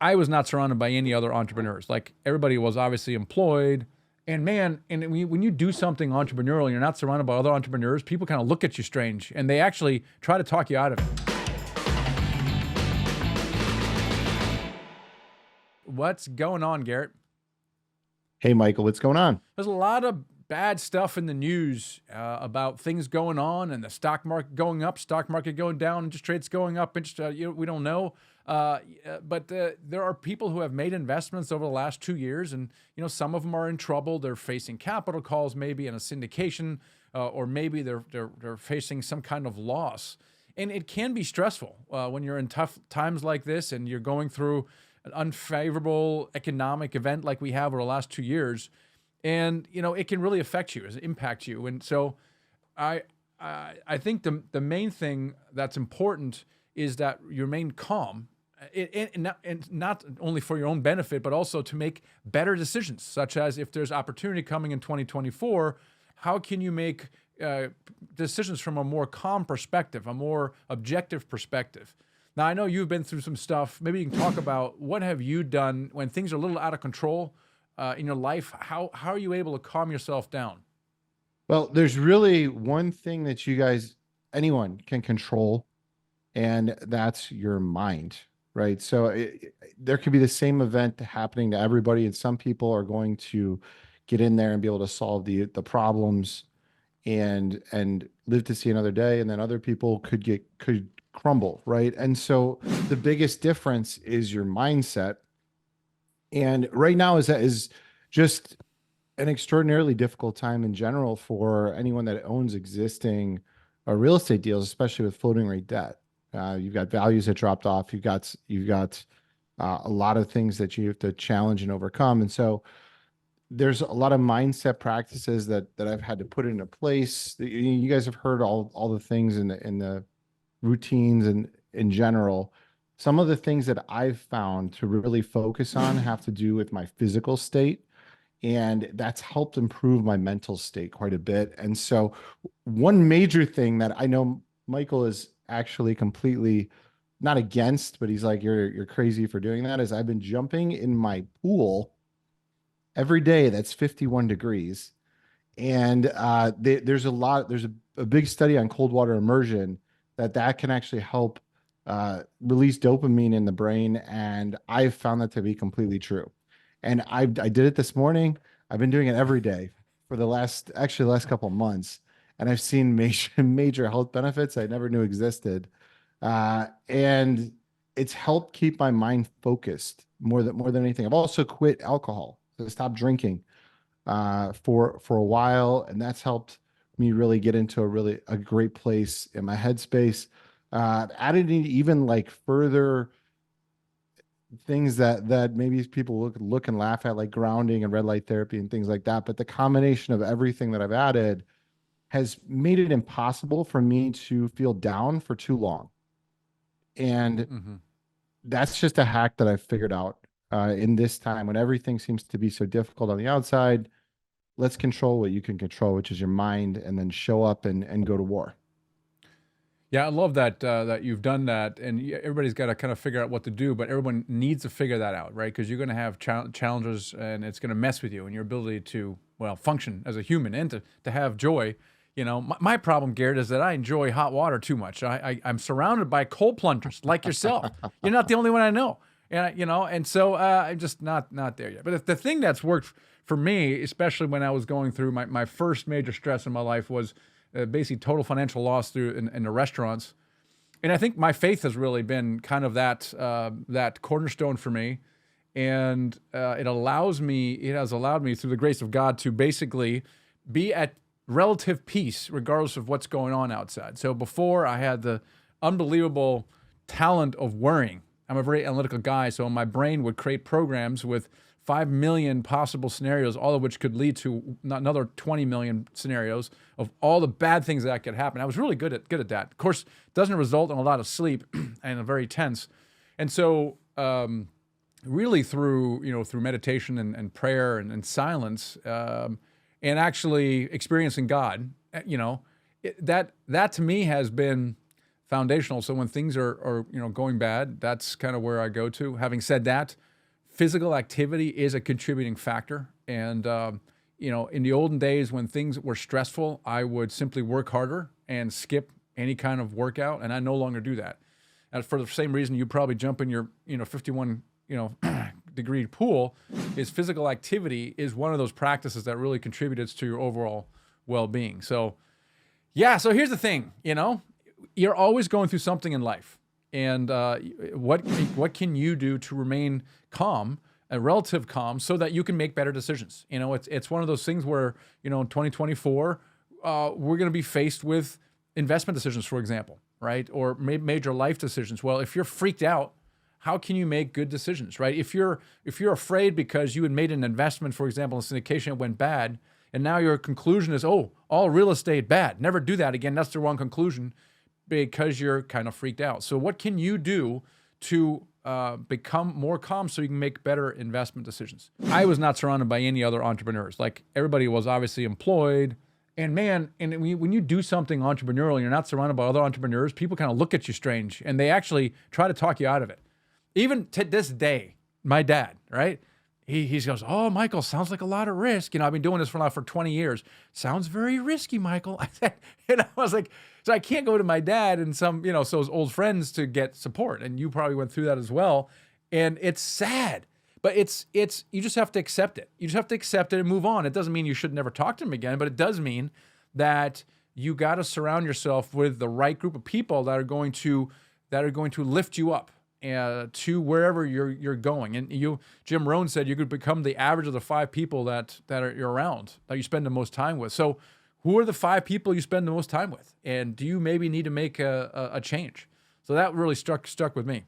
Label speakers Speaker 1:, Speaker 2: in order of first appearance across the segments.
Speaker 1: I was not surrounded by any other entrepreneurs. Like everybody was obviously employed. And man, and when you do something entrepreneurial and you're not surrounded by other entrepreneurs, people kind of look at you strange and they actually try to talk you out of it. What's going on, Garrett?
Speaker 2: Hey, Michael, what's going on?
Speaker 1: There's a lot of bad stuff in the news about things going on and the stock market going up, stock market going down, interest rates going up. We don't know. But there are people who have made investments over the last 2 years, and some of them are in trouble. They're facing capital calls, maybe in a syndication, or maybe they're facing some kind of loss. And it can be stressful when you're in tough times like this, and you're going through an unfavorable economic event like we have over the last 2 years. And it can really affect you, impact you. And so, I think the main thing that's important is that you remain calm, and not only for your own benefit, but also to make better decisions. Such as if there's opportunity coming in 2024, how can you make decisions from a more calm perspective, a more objective perspective? Now, I know you've been through some stuff. Maybe you can talk about what have you done when things are a little out of control in your life. How are you able to calm yourself down?
Speaker 2: Well, there's really one thing that anyone can control, and that's your mind, right? So there could be the same event happening to everybody, and some people are going to get in there and be able to solve the problems and live to see another day, and then other people could crumble, right? And so the biggest difference is your mindset. And right now is just an extraordinarily difficult time in general for anyone that owns existing real estate deals, especially with floating rate debt. You've got values that dropped off. You've got a lot of things that you have to challenge and overcome. And so there's a lot of mindset practices that I've had to put into place. You guys have heard all the things in the routines and in general. Some of the things that I've found to really focus on have to do with my physical state, and that's helped improve my mental state quite a bit. And so one major thing that I know Michael is actually completely not against, but he's like, you're crazy for doing that, is I've been jumping in my pool every day that's 51 degrees. And there's a big study on cold water immersion that can actually help release dopamine in the brain. And I've found that to be completely true. And I did it this morning. I've been doing it every day for the last couple of months. And I've seen major health benefits I never knew existed. And it's helped keep my mind focused more than anything. I've also quit alcohol. So I stopped drinking for a while, and that's helped me really get into a great place in my headspace. Added in even like further things that maybe people look and laugh at, like grounding and red light therapy and things like that. But the combination of everything that I've added has made it impossible for me to feel down for too long. And that's just a hack that I've figured out in this time when everything seems to be so difficult on the outside. Let's control what you can control, which is your mind, and then show up and go to war.
Speaker 1: Yeah, I love that you've done that, and everybody's got to kind of figure out what to do, but everyone needs to figure that out, right? Because you're going to have challenges, and it's going to mess with you and your ability to, function as a human and to have joy. My problem, Garrett, is that I enjoy hot water too much. I'm surrounded by cold plungers like yourself. You're not the only one I know, and so I'm just not there yet. But the thing that's worked for me, especially when I was going through my first major stress in my life, was basically total financial loss in the restaurants. And I think my faith has really been kind of that cornerstone for me. And it has allowed me through the grace of God to basically be at relative peace regardless of what's going on outside. So before, I had the unbelievable talent of worrying. I'm a very analytical guy, so my brain would create programs with 5 million possible scenarios, all of which could lead to another 20 million scenarios of all the bad things that could happen. I was really good at that. Of course, it doesn't result in a lot of sleep and a very tense. And so really through meditation and prayer and silence and actually experiencing God, that to me has been foundational. So when things are going bad, that's kind of where I go to. Having said that, physical activity is a contributing factor. And in the olden days when things were stressful, I would simply work harder and skip any kind of workout, and I no longer do that. And for the same reason, you probably jump in your 51 degree pool. Is physical activity is one of those practices that really contributes to your overall well-being. So yeah, so here's the thing, you're always going through something in life. And what can you do to remain calm, a relative calm, so that you can make better decisions? It's one of those things where, in 2024, we're going to be faced with investment decisions, for example, right? Or major life decisions. Well, if you're freaked out, how can you make good decisions, right? If you're afraid because you had made an investment, for example, in syndication, it went bad, and now your conclusion is, oh, all real estate bad. Never do that again. That's the wrong conclusion because you're kind of freaked out. So what can you do to become more calm so you can make better investment decisions? I was not surrounded by any other entrepreneurs. Like, everybody was obviously employed. And man, when you do something entrepreneurial and you're not surrounded by other entrepreneurs, people kind of look at you strange, and they actually try to talk you out of it. Even to this day, my dad, right? He goes, "Oh, Michael, sounds like a lot of risk. I've been doing this for 20 years. Sounds very risky, Michael." I said, I was like, so I can't go to my dad and some, so his old friends to get support. And you probably went through that as well. And it's sad, but it's you just have to accept it. You just have to accept it and move on. It doesn't mean you should never talk to him again, but it does mean that you got to surround yourself with the right group of people that are going to lift you up to wherever you're going. And Jim Rohn said you could become the average of the 5 people that you're around, that you spend the most time with. So who are the 5 people you spend the most time with? And do you maybe need to make a change? So that really stuck with me.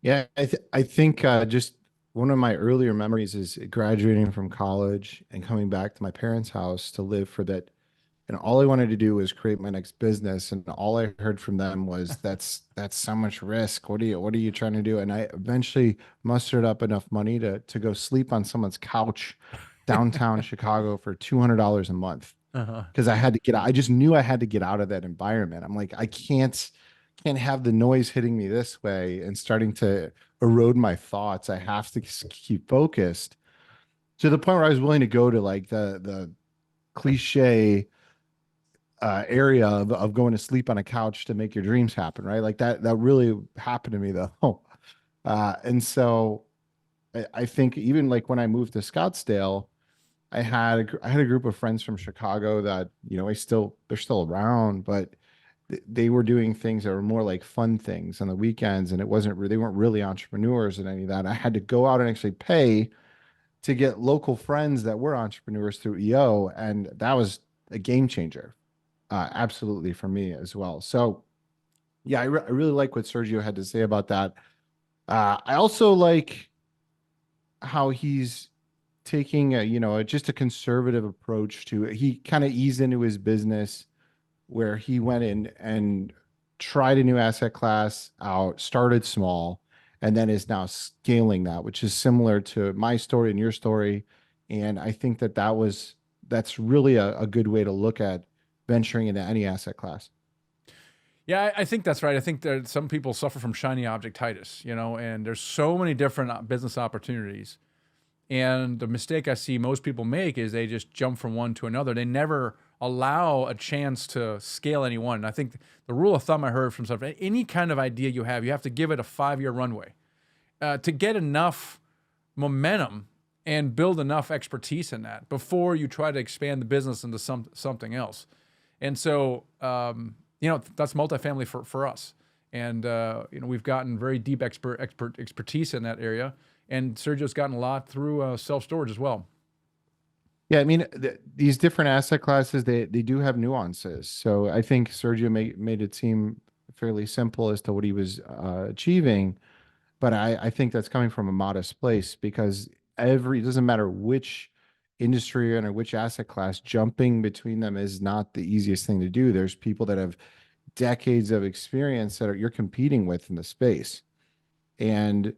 Speaker 2: Yeah, I think just one of my earlier memories is graduating from college and coming back to my parents' house to live for that. And all I wanted to do was create my next business. And all I heard from them was, that's so much risk. What are you trying to do? And I eventually mustered up enough money to go sleep on someone's couch downtown Chicago for $200 a month,
Speaker 1: Uh-huh.
Speaker 2: because I had to get out. I just knew I had to get out of that environment. I'm like, I can't have the noise hitting me this way and starting to erode my thoughts. I have to keep focused, to the point where I was willing to go to like the cliche area of going to sleep on a couch to make your dreams happen, right? Like that really happened to me though. And so I think even like when I moved to Scottsdale, I had a group of friends from Chicago that, they're still around, but they were doing things that were more like fun things on the weekends, and they weren't really entrepreneurs and any of that. I had to go out and actually pay to get local friends that were entrepreneurs through EO, and that was a game changer, absolutely, for me as well. So yeah, I really like what Sergio had to say about that. I also like how he's taking just a conservative approach to it. He kind of eased into his business, where he went in and tried a new asset class out, started small, and then is now scaling that, which is similar to my story and your story. And I think that's really a good way to look at venturing into any asset class.
Speaker 1: Yeah, I think that's right. I think that some people suffer from shiny objectitis, and there's so many different business opportunities. And the mistake I see most people make is they just jump from one to another. They never allow a chance to scale any one. And I think the rule of thumb I heard from some, any kind of idea you have to give it a 5-year runway to get enough momentum and build enough expertise in that before you try to expand the business into something else. And so, that's multifamily for us. And, we've gotten very deep expertise in that area. And Sergio's gotten a lot through self-storage as well.
Speaker 2: Yeah, I mean, these different asset classes, they do have nuances. So I think Sergio made it seem fairly simple as to what he was achieving, but I think that's coming from a modest place, because it doesn't matter which industry you're in or which asset class, jumping between them is not the easiest thing to do. There's people that have decades of experience that you're competing with in the space. And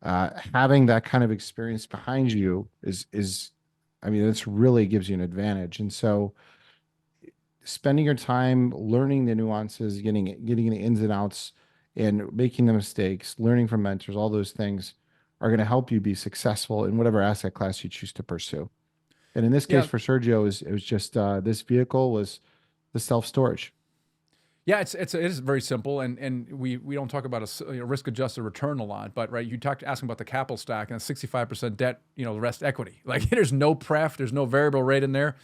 Speaker 2: having that kind of experience behind you is I mean, this really gives you an advantage. And so spending your time learning the nuances, getting the ins and outs, and making the mistakes, learning from mentors, all those things are going to help you be successful in whatever asset class you choose to pursue. And in this case
Speaker 1: Yeah.
Speaker 2: for Sergio, it was just this vehicle was the self storage.
Speaker 1: Yeah, it is very simple, and we don't talk about a risk adjusted return a lot, but right, you asking about the capital stack and 65% debt, the rest equity. Like there's no pref, there's no variable rate in there,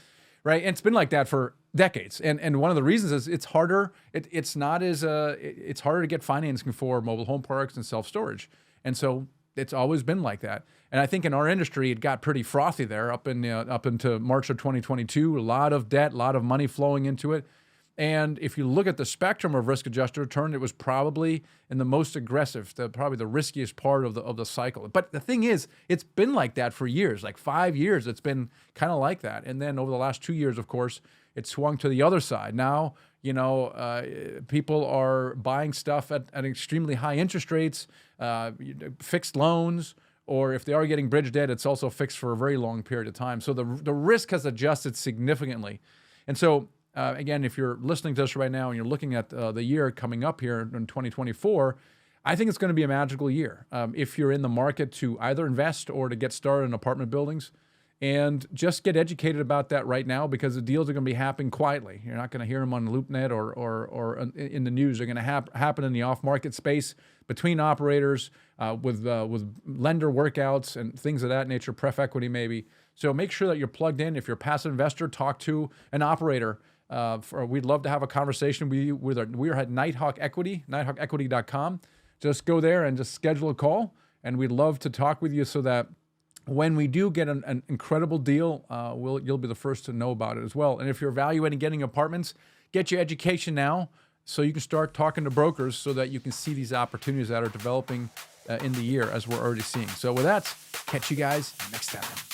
Speaker 1: right? And it's been like that for decades. And one of the reasons is it's harder. It's not as it's harder to get financing for mobile home parks and self storage, and so it's always been like that. And I think in our industry, it got pretty frothy there up into March of 2022. A lot of debt, a lot of money flowing into it. And if you look at the spectrum of risk-adjusted return, it was probably in the most aggressive, probably the riskiest part of the cycle. But the thing is, it's been like that for years, like 5 years. It's been kind of like that. And then over the last 2 years, of course, it swung to the other side. Now, people are buying stuff at extremely high interest rates, fixed loans, or if they are getting bridge debt, it's also fixed for a very long period of time. So the risk has adjusted significantly. And so again, if you're listening to us right now and you're looking at the year coming up here in 2024, I think it's going to be a magical year. If you're in the market to either invest or to get started in apartment buildings, and just get educated about that right now, because the deals are going to be happening quietly. You're not going to hear them on LoopNet or in the news. They're going to happen in the off-market space between operators with lender workouts and things of that nature, pref equity maybe. So make sure that you're plugged in. If you're a passive investor, talk to an operator. We'd love to have a conversation with you. We're at Nighthawk Equity, nighthawkequity.com. Just go there and just schedule a call, and we'd love to talk with you so that when we do get an incredible deal, you'll be the first to know about it as well. And if you're evaluating getting apartments, get your education now so you can start talking to brokers so that you can see these opportunities that are developing in the year as we're already seeing. So with that, catch you guys next time.